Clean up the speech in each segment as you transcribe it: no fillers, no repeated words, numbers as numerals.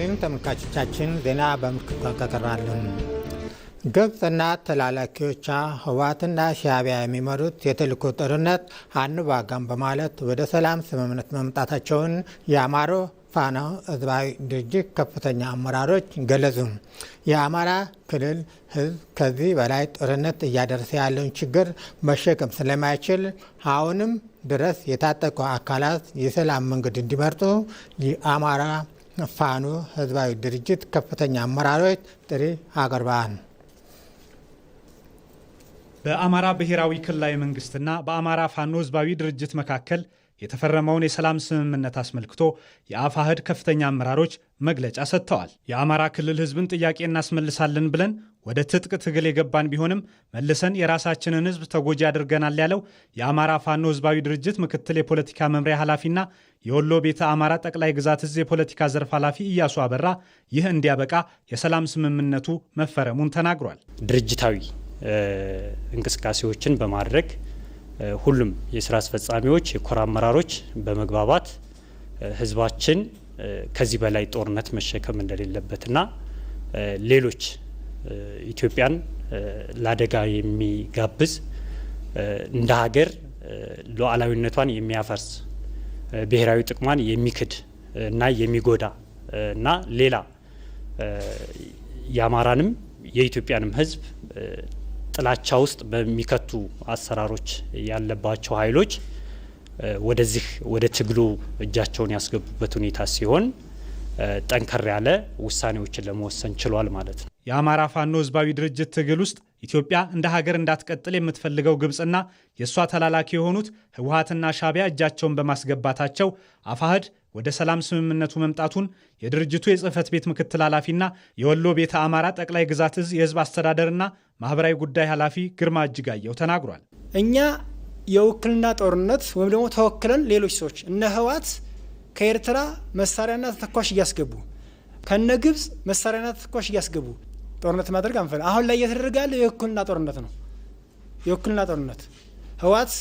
ይስጥልኝ ተመልካቾቻችን፣ ዜና በምልክት ተከታተላለን። ግብጽና ተላላኪዎቿ ህወሓትና ሻዕቢያ የሚመሩት የተልዕኮ ጦርነት አንዋጋም በማለት ወደ ሰላም ስምምነት መምጣታቸውን የአማራ ፋኖ ህዝባዊ ድርጅት ከፍተኛ አመራሮች ገለጹ። የአማራ ክልል ህዝብ ከዚህ በላይ ጦርነት እያደረሰ ያለውን ችግር መሸከም ስለማይችል አሁንም ድረስ የታጠቁ አካላት የሰላም መንገድ እንዲመርጡ የአማራ ፋኖ ህዝባዊ ድርጅት ከፍተኛ አመራሮች ጥሪ አቅርበዋል። በአማራ ብሔራዊ ክልላዊ መንግስትና በአማራ ፋኖ ህዝባዊ ድርጅት መካከል የተፈረመውን የሰላም ስምምነት አስመልክቶ የአፋሕድ ከፍተኛ አመራሮች መግለጫ ሰጥተዋል። የአማራ ክልል ህዝብን ጥያቄ እናስመልሳለን ብለን ወደ ትጥቅ ትግል የገባን ቢሆንም መልሰን የራሳችንን ህዝብ ተጎጂ አድርገናል ያለው የአማራ ፋኖ ህዝባዊ ድርጅት ምክትል የፖለቲካ መምሪያ ኃላፊና የወሎ ቤተ አማራ ጠቅላይ ግዛት እዝ የፖለቲካ ዘርፍ ኃላፊ ኢያሱ አበራ ይህ እንዲያበቃ የሰላም ስምምነቱ መፈረሙን ተናግሯል። ድርጅታዊ እንቅስቃሴዎችን በማድረግ ሁሉም የስራ አስፈጻሚዎች፣ የኮር አመራሮች በመግባባት ህዝባችን ከዚህ በላይ ጦርነት መሸከም እንደሌለበትና ሌሎች ኢትዮጵያን ለአደጋ የሚጋብዝ እንደ ሀገር ሉዓላዊነቷን የሚያፈርስ ብሔራዊ ጥቅሟን የሚክድ እና የሚጎዳ እና ሌላ የአማራንም የኢትዮጵያንም ህዝብ ጥላቻ ውስጥ በሚከቱ አሰራሮች ያለባቸው ኃይሎች ወደ ትግሉ እጃቸውን ያስገቡበት ሁኔታ ሲሆን ጠንከር ያለ ውሳኔዎችን ለመወሰን ችሏል ማለት ነው። የአማራ ፋኖ ህዝባዊ ድርጅት ትግል ውስጥ ኢትዮጵያ እንደ ሀገር እንዳትቀጥል የምትፈልገው ግብጽና የእሷ ተላላኪ የሆኑት ህወሓትና ሻዕቢያ እጃቸውን በማስገባታቸው አፋሕድ ወደ ሰላም ስምምነቱ መምጣቱን የድርጅቱ የጽህፈት ቤት ምክትል ኃላፊና የወሎ ቤተ አማራ ጠቅላይ ግዛት እዝ የህዝብ አስተዳደርና ማህበራዊ ጉዳይ ኃላፊ ግርማ እጅጋየሁ ተናግሯል። እኛ የውክልና ጦርነት ወይም ደግሞ ተወክለን ሌሎች ሰዎች እነ ህወሓት ከኤርትራ መሳሪያና ተተኳሽ እያስገቡ ከነ ግብጽ መሳሪያና ተተኳሽ እያስገቡ ጦርነት ማድረግ አንፈልግም። አሁን ላይ እየተደረገ ያለው የውክልና ጦርነት ነው። የውክልና ጦርነት ህወሓት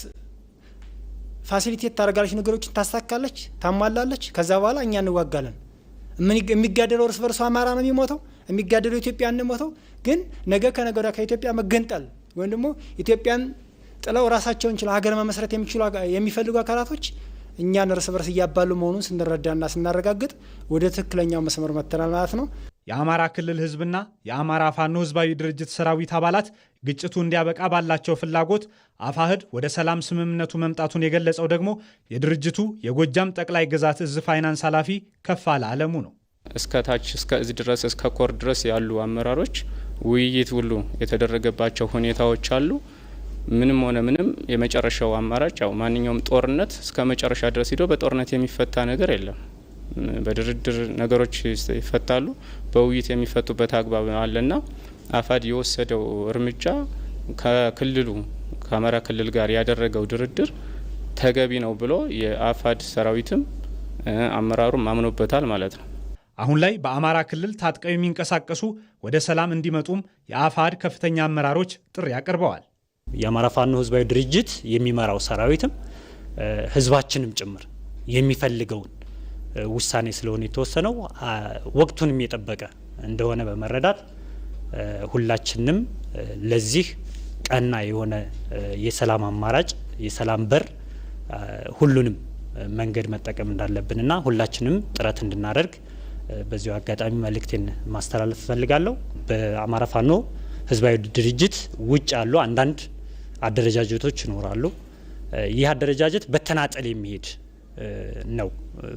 ፋሲሊቴት ታደርጋለች፣ ነገሮችን ታሳካለች፣ ታሟላለች። ከዛ በኋላ እኛ እንዋጋለን። የሚጋደለው እርስ በርሱ አማራ ነው የሚሞተው፣ የሚጋደለው ኢትዮጵያ እንሞተው። ግን ነገ ከነገ ወዲያ ከኢትዮጵያ መገንጠል ወይም ደግሞ ኢትዮጵያን ጥለው ራሳቸውን ችለው ሀገር መመስረት የሚፈልጉ አካላቶች እኛን እርስ በርስ እያባሉ መሆኑን ስንረዳና ስናረጋግጥ ወደ ትክክለኛው መስመር መተናል ማለት ነው። የአማራ ክልል ህዝብና የአማራ ፋኖ ህዝባዊ ድርጅት ሰራዊት አባላት ግጭቱ እንዲያበቃ ባላቸው ፍላጎት አፋሕድ ወደ ሰላም ስምምነቱ መምጣቱን የገለጸው ደግሞ የድርጅቱ የጎጃም ጠቅላይ ግዛት እዝ ፋይናንስ ኃላፊ ከፋለ አለሙ ነው። እስከ ታች እስከ እዝ ድረስ እስከ ኮር ድረስ ያሉ አመራሮች ውይይት ሁሉ የተደረገባቸው ሁኔታዎች አሉ። ምንም ሆነ ምንም የመጨረሻው አማራጭ ያው ማንኛውም ጦርነት እስከ መጨረሻ ድረስ ሄዶ በጦርነት የሚፈታ ነገር የለም። በድርድር ነገሮች ይፈታሉ፣ በውይይት የሚፈቱበት አግባብ አለና አፋሕድ የወሰደው እርምጃ ከክልሉ ከአማራ ክልል ጋር ያደረገው ድርድር ተገቢ ነው ብሎ የአፋሕድ ሰራዊትም አመራሩም አምኖበታል ማለት ነው። አሁን ላይ በአማራ ክልል ታጥቀው የሚንቀሳቀሱ ወደ ሰላም እንዲመጡም የአፋሕድ ከፍተኛ አመራሮች ጥሪ አቅርበዋል። የአማራ ፋኖ ህዝባዊ ድርጅት የሚመራው ሰራዊትም ህዝባችንም ጭምር የሚፈልገውን ውሳኔ ስለሆነ የተወሰነው ወቅቱንም የጠበቀ እንደሆነ በመረዳት ሁላችንም ለዚህ ቀና የሆነ የሰላም አማራጭ የሰላም በር ሁሉንም መንገድ መጠቀም እንዳለብንና ሁላችንም ጥረት እንድናደርግ በዚሁ አጋጣሚ መልእክቴን ማስተላለፍ ፈልጋለሁ። በአማራ ፋኖ ህዝባዊ ድርጅት ውጭ ያሉ አንዳንድ አደረጃጀቶች ይኖራሉ። ይህ አደረጃጀት በተናጠል የሚሄድ ነው።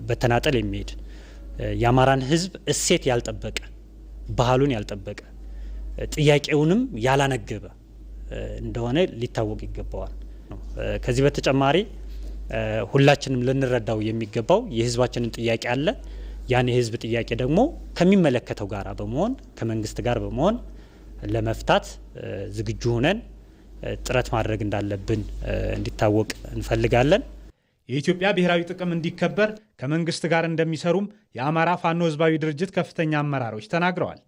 በተናጠል የሚሄድ የአማራን ህዝብ እሴት ያልጠበቀ፣ ባህሉን ያልጠበቀ፣ ጥያቄውንም ያላነገበ እንደሆነ ሊታወቅ ይገባዋል። ከዚህ በተጨማሪ ሁላችንም ልንረዳው የሚገባው የህዝባችንን ጥያቄ አለ። ያን የህዝብ ጥያቄ ደግሞ ከሚመለከተው ጋር በመሆን ከመንግስት ጋር በመሆን ለመፍታት ዝግጁ ሆነን ጥረት ማድረግ እንዳለብን እንዲታወቅ እንፈልጋለን። የኢትዮጵያ ብሔራዊ ጥቅም እንዲከበር ከመንግስት ጋር እንደሚሰሩም የአማራ ፋኖ ህዝባዊ ድርጅት ከፍተኛ አመራሮች ተናግረዋል።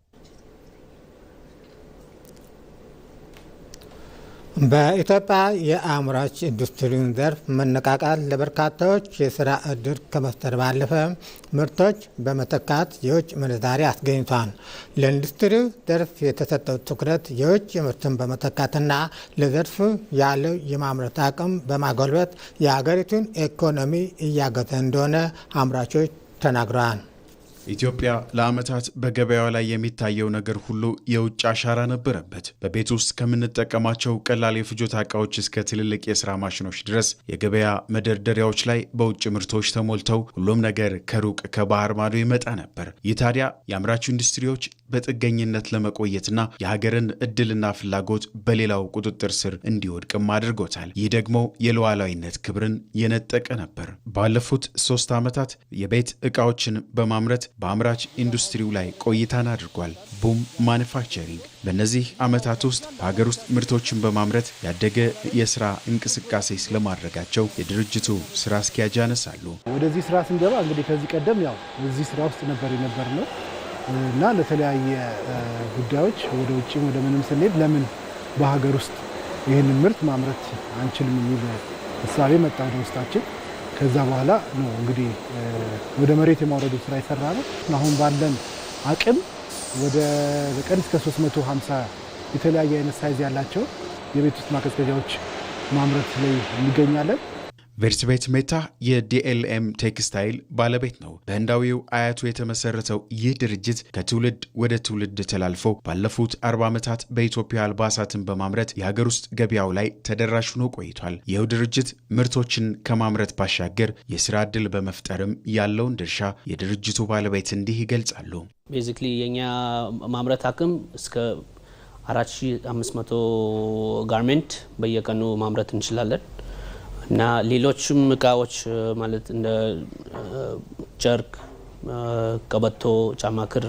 በኢትዮጵያ የአምራች ኢንዱስትሪውን ዘርፍ መነቃቃት ለበርካታዎች የስራ እድል ከመፍጠር ባለፈ ምርቶች በመተካት የውጭ ምንዛሪ አስገኝቷል። ለኢንዱስትሪው ዘርፍ የተሰጠው ትኩረት የውጭ ምርትን በመተካትና ለዘርፉ ያለው የማምረት አቅም በማጎልበት የሀገሪቱን ኢኮኖሚ እያገዘ እንደሆነ አምራቾች ተናግረዋል። ኢትዮጵያ ለዓመታት በገበያው ላይ የሚታየው ነገር ሁሉ የውጭ አሻራ ነበረበት። በቤት ውስጥ ከምንጠቀማቸው ቀላል የፍጆታ ዕቃዎች እስከ ትልልቅ የሥራ ማሽኖች ድረስ የገበያ መደርደሪያዎች ላይ በውጭ ምርቶች ተሞልተው ሁሉም ነገር ከሩቅ ከባህር ማዶ ይመጣ ነበር። ይህ ታዲያ የአምራች ኢንዱስትሪዎች በጥገኝነት ለመቆየትና የሀገርን ዕድልና ፍላጎት በሌላው ቁጥጥር ስር እንዲወድቅም አድርጎታል። ይህ ደግሞ የሉዓላዊነት ክብርን የነጠቀ ነበር። ባለፉት 3 ዓመታት የቤት ዕቃዎችን በማምረት በአምራች ኢንዱስትሪው ላይ ቆይታን አድርጓል። ቡም ማኑፋክቸሪንግ በእነዚህ ዓመታት ውስጥ በሀገር ውስጥ ምርቶችን በማምረት ያደገ የስራ እንቅስቃሴ ስለማድረጋቸው የድርጅቱ ስራ አስኪያጅ ያነሳሉ። ወደዚህ ስራ ስንገባ እንግዲህ ከዚህ ቀደም እዚህ ስራ ውስጥ ነበር ነው እና ለተለያየ ጉዳዮች ወደ ውጭ ወደ ምንም ስንሄድ ለምን በሀገር ውስጥ ይህንን ምርት ማምረት አንችልም የሚል ሀሳብ መጣ ወደ ውስጣችን። ከዛ በኋላ ነው እንግዲህ ወደ መሬት የማውረዱ ስራ ይሰራ ነው። አሁን ባለን አቅም ወደ በቀን እስከ 350 የተለያየ አይነት ሳይዝ ያላቸው የቤት ውስጥ ማቀዝቀዣዎች ማምረት ላይ እንገኛለን። ቬርትቤት ሜታ የዲኤልኤም ቴክስታይል ባለቤት ነው። በህንዳዊው አያቱ የተመሰረተው ይህ ድርጅት ከትውልድ ወደ ትውልድ ተላልፎ ባለፉት 40 ዓመታት በኢትዮጵያ አልባሳትን በማምረት የሀገር ውስጥ ገበያው ላይ ተደራሽ ሆኖ ቆይቷል። ይኸው ድርጅት ምርቶችን ከማምረት ባሻገር የስራ ዕድል በመፍጠርም ያለውን ድርሻ የድርጅቱ ባለቤት እንዲህ ይገልጻሉ። ቤዚክሊ የኛ ማምረት አቅም እስከ 4500 ጋርሜንት በየቀኑ ማምረት እንችላለን እና ሌሎችም እቃዎች ማለት እንደ ጨርቅ፣ ቀበቶ፣ ጫማ ክር፣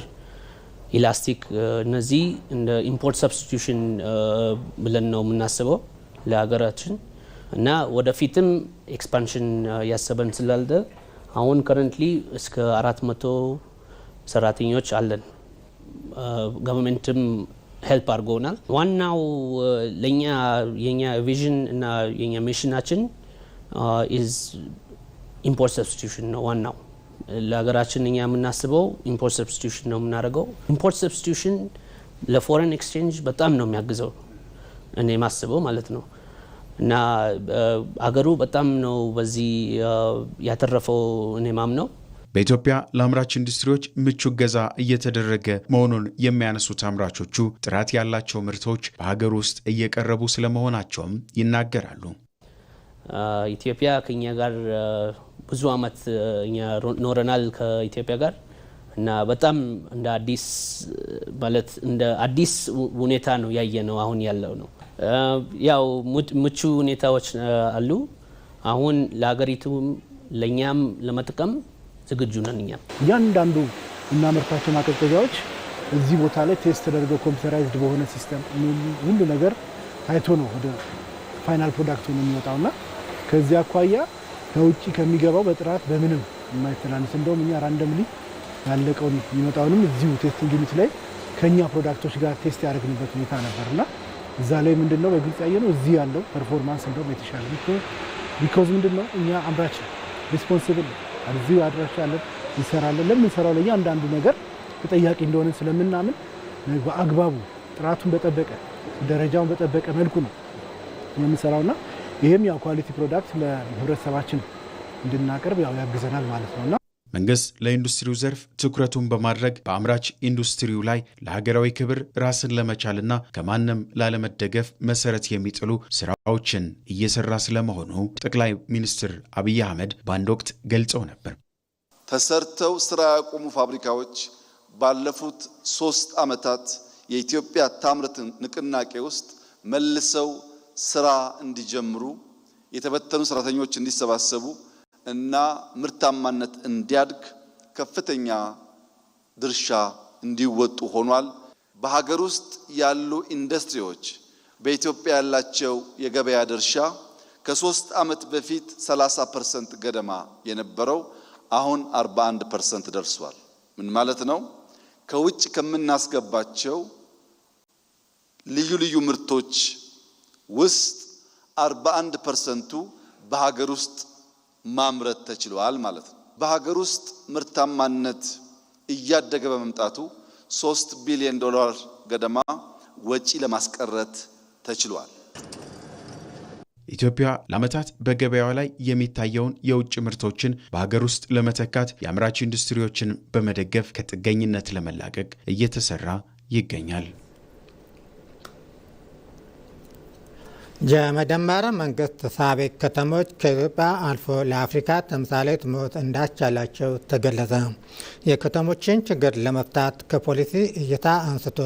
ኢላስቲክ እነዚህ እንደ ኢምፖርት ሰብስቲቱሽን ብለን ነው የምናስበው ለሀገራችን እና ወደፊትም ኤክስፓንሽን ያሰበን ስላለ አሁን ከረንትሊ እስከ 400 ሰራተኞች አለን። ገቨርንመንትም ሄልፕ አድርጎናል። ዋናው ለኛ የኛ ቪዥን እና የኛ ሚሽናችን ኢዝ ኢምፖርት ሰብስቲቱሽን ነው። ዋናው ለሀገራችን እኛ የምናስበው ኢምፖርት ሰብስቲቱሽን ነው የምናደርገው። ኢምፖርት ሰብስቲቱሽን ለፎሬን ኤክስቼንጅ በጣም ነው የሚያግዘው እኔ ማስበው ማለት ነው እና አገሩ በጣም ነው በዚህ ያተረፈው እኔ ማምነው። በኢትዮጵያ ለአምራች ኢንዱስትሪዎች ምቹ እገዛ እየተደረገ መሆኑን የሚያነሱት አምራቾቹ ጥራት ያላቸው ምርቶች በሀገር ውስጥ እየቀረቡ ስለመሆናቸውም ይናገራሉ። ኢትዮጵያ ከኛ ጋር ብዙ አመት እኛ ኖረናል ከኢትዮጵያ ጋር እና በጣም እንደ አዲስ ማለት እንደ አዲስ ሁኔታ ነው ያየነው አሁን ያለው ነው። ያው ምቹ ሁኔታዎች አሉ። አሁን ለሀገሪቱም ለኛም ለመጥቀም ዝግጁ ነን። እያንዳንዱ እናመርታቸው ማቀዝቀዣዎች እዚህ ቦታ ላይ ቴስት ተደርገው ኮምፒውተራይዝድ በሆነ ሲስተም ሁሉ ነገር ታይቶ ነው ወደ ፋይናል ፕሮዳክት ነው የሚወጣውና ከዚህ አኳያ ከውጪ ከሚገባው በጥራት በምንም የማይተናነስ እንደውም እኛ ራንደምሊ ያለቀውን የሚመጣውንም እዚሁ ቴስቲንግ ዩኒት ላይ ከኛ ፕሮዳክቶች ጋር ቴስት ያደረግንበት ሁኔታ ነበርና እዛ ላይ ምንድነው በግልጽ ያየነው እዚህ ያለው ፐርፎርማንስ እንደውም የተሻለ ቢኮዝ ምንድነው እኛ አምራች ሪስፖንሲብል እዚሁ አድራሻለን እንሰራለን። ለምንሰራው ላይ አንዳንዱ ነገር ተጠያቂ እንደሆነ ስለምናምን በአግባቡ ጥራቱን በጠበቀ ደረጃውን በጠበቀ መልኩ ነው የምንሰራውና ይሄም ያው ኳሊቲ ፕሮዳክት ለህብረተሰባችን እንድናቀርብ ያው ያግዘናል ማለት ነውና መንግስት ለኢንዱስትሪው ዘርፍ ትኩረቱን በማድረግ በአምራች ኢንዱስትሪው ላይ ለሀገራዊ ክብር ራስን ለመቻልና ከማንም ላለመደገፍ መሰረት የሚጥሉ ስራዎችን እየሰራ ስለመሆኑ ጠቅላይ ሚኒስትር አብይ አህመድ በአንድ ወቅት ገልጸው ነበር። ተሰርተው ስራ ያቆሙ ፋብሪካዎች ባለፉት 3 ዓመታት የኢትዮጵያ ታምርት ንቅናቄ ውስጥ መልሰው ስራ እንዲጀምሩ የተበተኑ ሰራተኞች እንዲሰባሰቡ እና ምርታማነት እንዲያድግ ከፍተኛ ድርሻ እንዲወጡ ሆኗል። በሀገር ውስጥ ያሉ ኢንዱስትሪዎች በኢትዮጵያ ያላቸው የገበያ ድርሻ ከ3 ዓመት በፊት 30% ገደማ የነበረው አሁን 41% ደርሷል። ምን ማለት ነው? ከውጭ ከምናስገባቸው ልዩ ልዩ ምርቶች ውስጥ 41% በሀገር ውስጥ ማምረት ተችሏል ማለት ነው። በሀገር ውስጥ ምርታማነት እያደገ በመምጣቱ $3 ቢሊዮን ገደማ ወጪ ለማስቀረት ተችሏል። ኢትዮጵያ ለዓመታት በገበያው ላይ የሚታየውን የውጭ ምርቶችን በሀገር ውስጥ ለመተካት የአምራች ኢንዱስትሪዎችን በመደገፍ ከጥገኝነት ለመላቀቅ እየተሰራ ይገኛል። የመደመር መንግስት ሳቤቅ ከተሞች ከኢትዮጵያ አልፎ ለአፍሪካ ተምሳሌት መሆን እንዳስቻላቸው ተገለጸ። የከተሞችን ችግር ለመፍታት ከፖሊሲ እይታ አንስቶ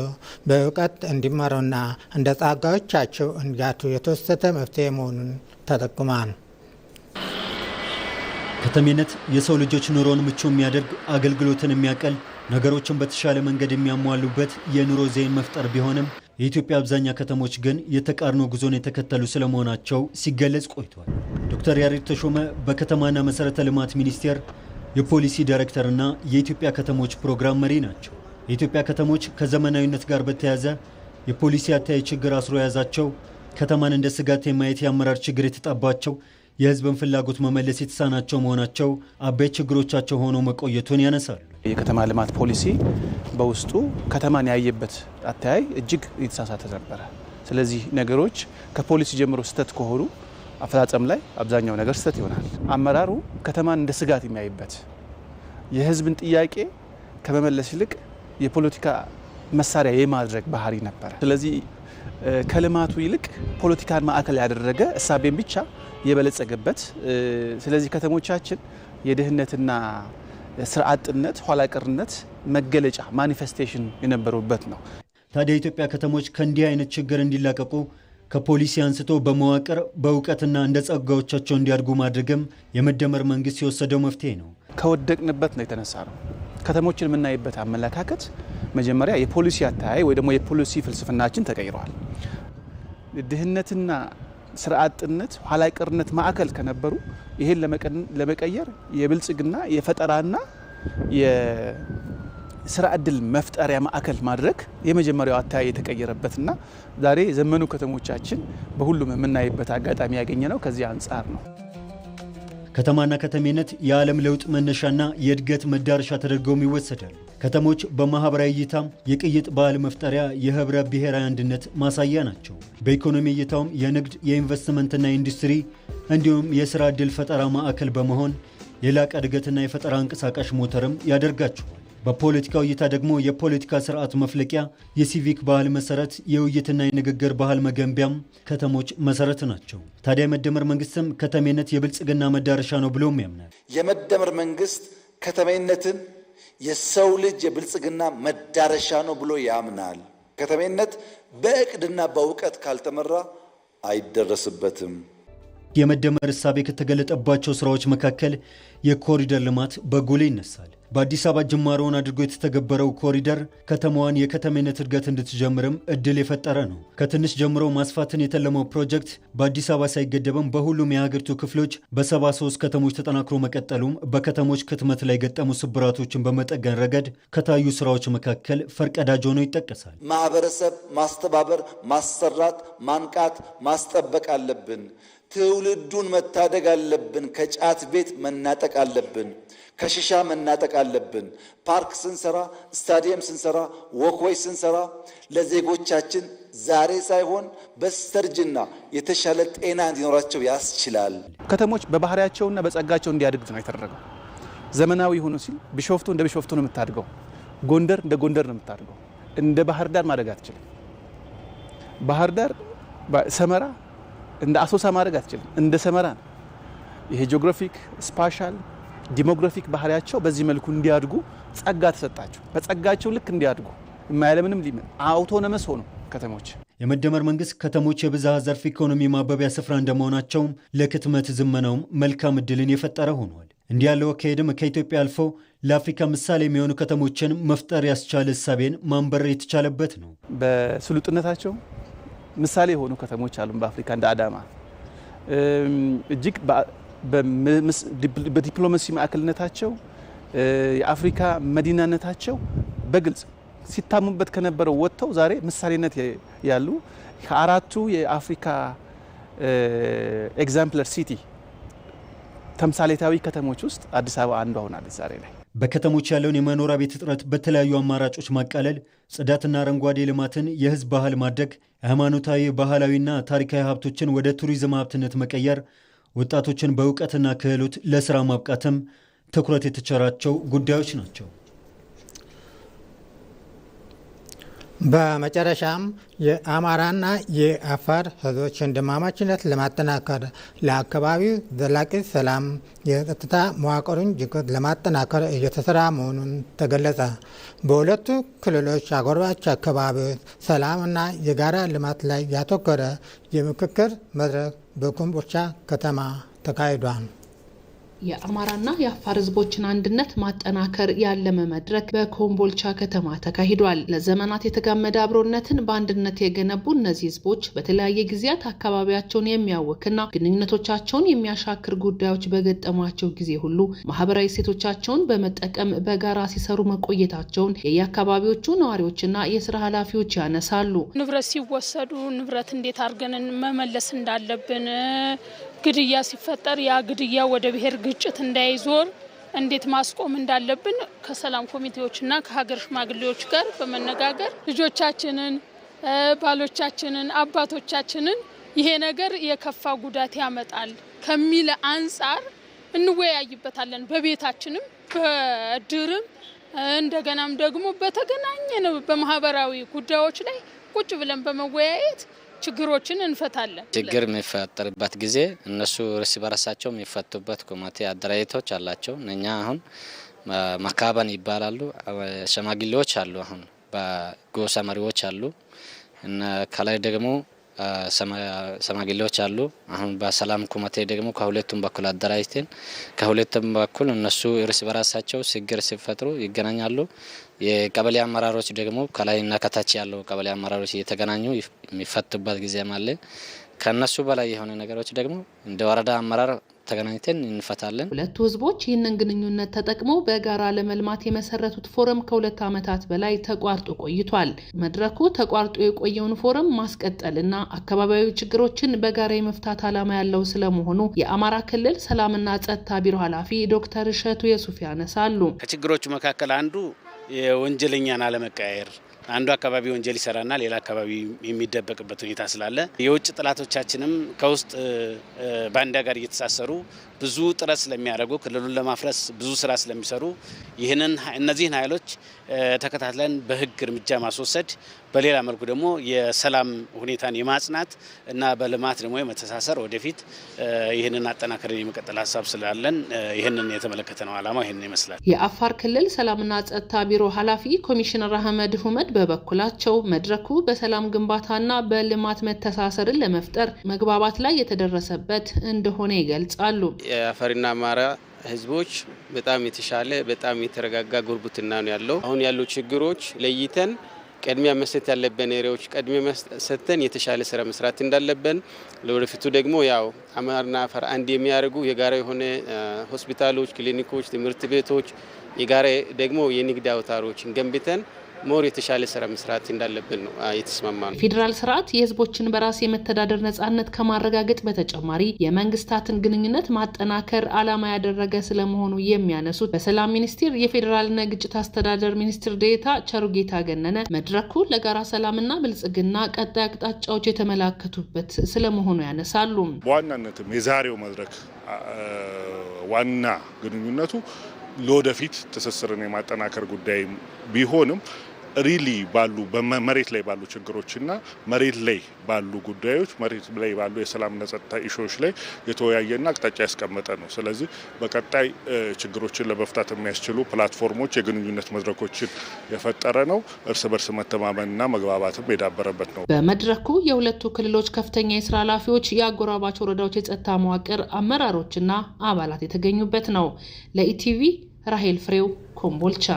በእውቀት እንዲመሩና እንደ ጸጋዎቻቸው እንዲያቱ የተወሰደ መፍትሄ መሆኑን ተጠቁሟል። ከተሜነት የሰው ልጆች ኑሮን ምቹ የሚያደርግ አገልግሎትን የሚያቀል ነገሮችን በተሻለ መንገድ የሚያሟሉበት የኑሮ ዘይን መፍጠር ቢሆንም የኢትዮጵያ አብዛኛ ከተሞች ግን የተቃርኖ ጉዞን የተከተሉ ስለመሆናቸው ሲገለጽ ቆይቷል። ዶክተር ያሬድ ተሾመ በከተማና መሰረተ ልማት ሚኒስቴር የፖሊሲ ዳይሬክተርና የኢትዮጵያ ከተሞች ፕሮግራም መሪ ናቸው። የኢትዮጵያ ከተሞች ከዘመናዊነት ጋር በተያያዘ የፖሊሲ አተያይ ችግር አስሮ የያዛቸው፣ ከተማን እንደ ስጋት የማየት የአመራር ችግር የተጣባቸው፣ የህዝብን ፍላጎት መመለስ የተሳናቸው መሆናቸው አበይት ችግሮቻቸው ሆነው መቆየቱን ያነሳሉ። የከተማ ልማት ፖሊሲ በውስጡ ከተማን ያየበት አተያይ እጅግ የተሳሳተ ነበር። ስለዚህ ነገሮች ከፖሊሲ ጀምሮ ስህተት ከሆኑ አፈጻጸም ላይ አብዛኛው ነገር ስህተት ይሆናል። አመራሩ ከተማን እንደ ስጋት የሚያይበት የህዝብን ጥያቄ ከመመለስ ይልቅ የፖለቲካ መሳሪያ የማድረግ ባህሪ ነበር። ስለዚህ ከልማቱ ይልቅ ፖለቲካን ማዕከል ያደረገ እሳቤን ብቻ የበለጸገበት፣ ስለዚህ ከተሞቻችን የድህነትና ስራ አጥነት ኋላ ቀርነት መገለጫ ማኒፌስቴሽን የነበሩበት ነው። ታዲያ የኢትዮጵያ ከተሞች ከእንዲህ አይነት ችግር እንዲላቀቁ ከፖሊሲ አንስቶ በመዋቅር በእውቀትና እንደ ጸጋዎቻቸው እንዲያድጉ ማድረግም የመደመር መንግስት የወሰደው መፍትሄ ነው። ከወደቅንበት ነው የተነሳ ነው። ከተሞችን የምናይበት አመለካከት መጀመሪያ የፖሊሲ አተያይ ወይ ደግሞ የፖሊሲ ፍልስፍናችን ተቀይሯል። ድህነትና ስራ አጥነት ኋላ ቀርነት ማዕከል ከነበሩ ይሄን ለመቀየር የብልጽግና የፈጠራና የስራ ዕድል መፍጠሪያ ማዕከል ማድረግ የመጀመሪያው አተያይ የተቀየረበትና ዛሬ ዘመኑ ከተሞቻችን በሁሉም የምናይበት አጋጣሚ ያገኘነው ከዚህ አንጻር ነው። ከተማና ከተሜነት የዓለም ለውጥ መነሻና የእድገት መዳረሻ ተደርገውም ይወሰዳሉ። ከተሞች በማህበራዊ እይታም የቅይጥ ባህል መፍጠሪያ የህብረ ብሔራዊ አንድነት ማሳያ ናቸው። በኢኮኖሚ እይታውም የንግድ የኢንቨስትመንትና ኢንዱስትሪ እንዲሁም የሥራ ዕድል ፈጠራ ማዕከል በመሆን የላቀ እድገትና የፈጠራ እንቅስቃሴ ሞተርም ያደርጋቸዋል። በፖለቲካው እይታ ደግሞ የፖለቲካ ስርዓት መፍለቂያ፣ የሲቪክ ባህል መሰረት፣ የውይይትና የንግግር ባህል መገንቢያም ከተሞች መሰረት ናቸው። ታዲያ የመደመር መንግስትም ከተሜነት የብልጽግና መዳረሻ ነው ብሎም ያምናል። የመደመር መንግስት ከተሜነትን የሰው ልጅ የብልጽግና መዳረሻ ነው ብሎ ያምናል። ከተሜነት በእቅድና በእውቀት ካልተመራ አይደረስበትም። የመደመር እሳቤ ከተገለጠባቸው ስራዎች መካከል የኮሪደር ልማት በጎላ ይነሳል። በአዲስ አበባ ጅማሮውን አድርጎ የተተገበረው ኮሪደር ከተማዋን የከተሜነት እድገት እንድትጀምርም እድል የፈጠረ ነው። ከትንሽ ጀምሮ ማስፋትን የተለመው ፕሮጀክት በአዲስ አበባ ሳይገደብም በሁሉም የሀገሪቱ ክፍሎች በ73 ከተሞች ተጠናክሮ መቀጠሉም በከተሞች ክትመት ላይ የገጠሙ ስብራቶችን በመጠገን ረገድ ከታዩ ስራዎች መካከል ፈርቀዳጅ ሆኖ ይጠቀሳል። ማህበረሰብ ማስተባበር፣ ማሰራት፣ ማንቃት፣ ማስጠበቅ አለብን። ትውልዱን መታደግ አለብን። ከጫት ቤት መናጠቅ አለብን። ከሽሻ መናጠቅ አለብን። ፓርክ ስንሰራ፣ ስታዲየም ስንሰራ፣ ወክዌይ ስንሰራ ለዜጎቻችን ዛሬ ሳይሆን በስተርጅና የተሻለ ጤና እንዲኖራቸው ያስችላል። ከተሞች በባህሪያቸውና በጸጋቸው እንዲያድግ ነው የተደረገው። ዘመናዊ ሆኖ ሲል ቢሾፍቱ እንደ ቢሾፍቱ ነው የምታድገው። ጎንደር እንደ ጎንደር ነው የምታድገው። እንደ ባህር ዳር ማድረግ አትችልም። ባህር ዳር ሰመራ እንደ አሶሳ ማድረግ አትችልም። እንደ ሰመራ ነው። ይሄ ጂኦግራፊክ ስፓሻል ዲሞግራፊክ ባህሪያቸው በዚህ መልኩ እንዲያድጉ ጸጋ ተሰጣቸው። በጸጋቸው ልክ እንዲያድጉ የማያለምንም ሊመን አውቶኖመስ ሆኑ ከተሞች። የመደመር መንግስት ከተሞች የብዝሃ ዘርፍ ኢኮኖሚ ማበቢያ ስፍራ እንደመሆናቸውም ለክትመት ዝመናውም መልካም እድልን የፈጠረ ሆኗል። እንዲህ ያለው አካሄድም ከኢትዮጵያ አልፎ ለአፍሪካ ምሳሌ የሚሆኑ ከተሞችን መፍጠር ያስቻለ እሳቤን ማንበር የተቻለበት ነው። በስሉጥነታቸው ምሳሌ የሆኑ ከተሞች አሉ። በአፍሪካ እንደ አዳማ እጅግ በዲፕሎማሲ ማዕከልነታቸው የአፍሪካ መዲናነታቸው በግልጽ ሲታሙበት ከነበረው ወጥተው ዛሬ ምሳሌነት ያሉ ከአራቱ የአፍሪካ ኤግዛምፕለር ሲቲ ተምሳሌታዊ ከተሞች ውስጥ አዲስ አበባ አንዷ ሆናለች ዛሬ ላይ። በከተሞች ያለውን የመኖሪያ ቤት እጥረት በተለያዩ አማራጮች ማቃለል፣ ጽዳትና አረንጓዴ ልማትን የህዝብ ባህል ማድረግ፣ ሃይማኖታዊ ባህላዊና ታሪካዊ ሀብቶችን ወደ ቱሪዝም ሀብትነት መቀየር፣ ወጣቶችን በእውቀትና ክህሎት ለስራ ማብቃትም ትኩረት የተቸራቸው ጉዳዮች ናቸው። በመጨረሻም የአማራና የአፋር ህዝቦች ወንድማማችነት ለማጠናከር ለአካባቢው ዘላቂ ሰላም የጸጥታ መዋቅሩን ጅግት ለማጠናከር እየተሰራ መሆኑን ተገለጸ። በሁለቱ ክልሎች አጎራባች አካባቢዎች ሰላምና የጋራ ልማት ላይ ያተኮረ የምክክር መድረክ በኮምቦልቻ ከተማ ተካሂዷል። የአማራና የአፋር ህዝቦችን አንድነት ማጠናከር ያለመ መድረክ በኮምቦልቻ ከተማ ተካሂዷል። ለዘመናት የተጋመደ አብሮነትን በአንድነት የገነቡ እነዚህ ህዝቦች በተለያየ ጊዜያት አካባቢያቸውን የሚያውክና ግንኙነቶቻቸውን የሚያሻክር ጉዳዮች በገጠሟቸው ጊዜ ሁሉ ማህበራዊ እሴቶቻቸውን በመጠቀም በጋራ ሲሰሩ መቆየታቸውን የየአካባቢዎቹ ነዋሪዎችና የስራ ኃላፊዎች ያነሳሉ። ንብረት ሲወሰዱ ንብረት እንዴት አድርገን መመለስ እንዳለብን፣ ግድያ ሲፈጠር ያ ግድያ ወደ ብሔር ግጭት እንዳይዞር እንዴት ማስቆም እንዳለብን ከሰላም ኮሚቴዎችና ከሀገር ሽማግሌዎች ጋር በመነጋገር ልጆቻችንን፣ ባሎቻችንን፣ አባቶቻችንን ይሄ ነገር የከፋ ጉዳት ያመጣል ከሚል አንጻር እንወያይበታለን። በቤታችንም በድርም እንደገናም ደግሞ በተገናኘን በማህበራዊ ጉዳዮች ላይ ቁጭ ብለን በመወያየት ችግሮችን እንፈታለን። ችግር የሚፈጠርበት ጊዜ እነሱ እርስ በራሳቸው የሚፈቱበት ኮሚቴ አደራጅቶች አላቸው። እኛ አሁን መካበን ይባላሉ። ሸማግሌዎች አሉ፣ አሁን በጎሳ መሪዎች አሉ እና ከላይ ደግሞ ሸማግሌዎች አሉ። አሁን በሰላም ኮሚቴ ደግሞ ከሁለቱም በኩል አደራጅተን ከሁለቱም በኩል እነሱ እርስ በራሳቸው ችግር ሲፈጥሩ ይገናኛሉ። የቀበሌ አመራሮች ደግሞ ከላይና ከታች ያለው ቀበሌ አመራሮች እየተገናኙ የሚፈቱበት ጊዜ አለ። ከነሱ በላይ የሆነ ነገሮች ደግሞ እንደ ወረዳ አመራር ተገናኝተን እንፈታለን። ሁለቱ ህዝቦች ይህንን ግንኙነት ተጠቅመው በጋራ ለመልማት የመሰረቱት ፎረም ከ2 ዓመታት በላይ ተቋርጦ ቆይቷል። መድረኩ ተቋርጦ የቆየውን ፎረም ማስቀጠልና አካባቢያዊ ችግሮችን በጋራ የመፍታት ዓላማ ያለው ስለመሆኑ የአማራ ክልል ሰላምና ጸጥታ ቢሮ ኃላፊ ዶክተር እሸቱ የሱፍ ያነሳሉ። ከችግሮቹ መካከል አንዱ የወንጀለኛን አለመቀያየር፣ አንዱ አካባቢ ወንጀል ይሰራና ሌላ አካባቢ የሚደበቅበት ሁኔታ ስላለ የውጭ ጥላቶቻችንም ከውስጥ ባንዳ ጋር እየተሳሰሩ ብዙ ጥረት ስለሚያደርጉ ክልሉን ለማፍረስ ብዙ ስራ ስለሚሰሩ እነዚህን ኃይሎች ተከታትለን በህግ እርምጃ ማስወሰድ፣ በሌላ መልኩ ደግሞ የሰላም ሁኔታን የማጽናት እና በልማት ደግሞ የመተሳሰር ወደፊት ይህንን አጠናክረን የመቀጠል ሀሳብ ስላለን ይህንን የተመለከተ ነው። ዓላማው ይህንን ይመስላል። የአፋር ክልል ሰላምና ጸጥታ ቢሮ ኃላፊ ኮሚሽነር አህመድ ሁመድ በበኩላቸው መድረኩ በሰላም ግንባታና በልማት መተሳሰርን ለመፍጠር መግባባት ላይ የተደረሰበት እንደሆነ ይገልጻሉ። የአፋርና አማራ ህዝቦች በጣም የተሻለ በጣም የተረጋጋ ጉርብትና ነው ያለው። አሁን ያሉ ችግሮች ለይተን ቀድሚያ መስጠት ያለብን ኤሪያዎች ቀድሚያ መስጠትን የተሻለ ስራ መስራት እንዳለብን፣ ለወደፊቱ ደግሞ ያው አማራና አፋር አንድ የሚያደርጉ የጋራ የሆነ ሆስፒታሎች፣ ክሊኒኮች፣ ትምህርት ቤቶች፣ የጋራ ደግሞ የንግድ አውታሮችን ገንብተን ሞር የተሻለ ስራ መስራት እንዳለብን ነው የተስማማነው። ፌዴራል ስርዓት የህዝቦችን በራስ የመተዳደር ነጻነት ከማረጋገጥ በተጨማሪ የመንግስታትን ግንኙነት ማጠናከር ዓላማ ያደረገ ስለመሆኑ የሚያነሱት በሰላም ሚኒስቴር የፌዴራልና ግጭት አስተዳደር ሚኒስትር ዴኤታ ቸሩጌታ ገነነ መድረኩ ለጋራ ሰላምና ብልጽግና ቀጣይ አቅጣጫዎች የተመላከቱበት ስለመሆኑ ያነሳሉ። በዋናነትም የዛሬው መድረክ ዋና ግንኙነቱ ለወደፊት ትስስርን የማጠናከር ጉዳይ ቢሆንም ሪሊ ባሉ በመሬት ላይ ባሉ ችግሮችና መሬት ላይ ባሉ ጉዳዮች መሬት ላይ ባሉ የሰላምና ጸጥታ ኢሹዎች ላይ የተወያየና አቅጣጫ ያስቀመጠ ነው። ስለዚህ በቀጣይ ችግሮችን ለመፍታት የሚያስችሉ ፕላትፎርሞች፣ የግንኙነት መድረኮችን የፈጠረ ነው። እርስ በርስ መተማመንና መግባባትም የዳበረበት ነው። በመድረኩ የሁለቱ ክልሎች ከፍተኛ የስራ ኃላፊዎች፣ የአጎራባች ወረዳዎች የጸጥታ መዋቅር አመራሮችና አባላት የተገኙበት ነው። ለኢቲቪ ራሄል ፍሬው ኮምቦልቻ።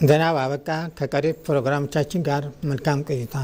ዜና አበቃ። ከቀሪ ፕሮግራሞቻችን ጋር መልካም ቆይታ።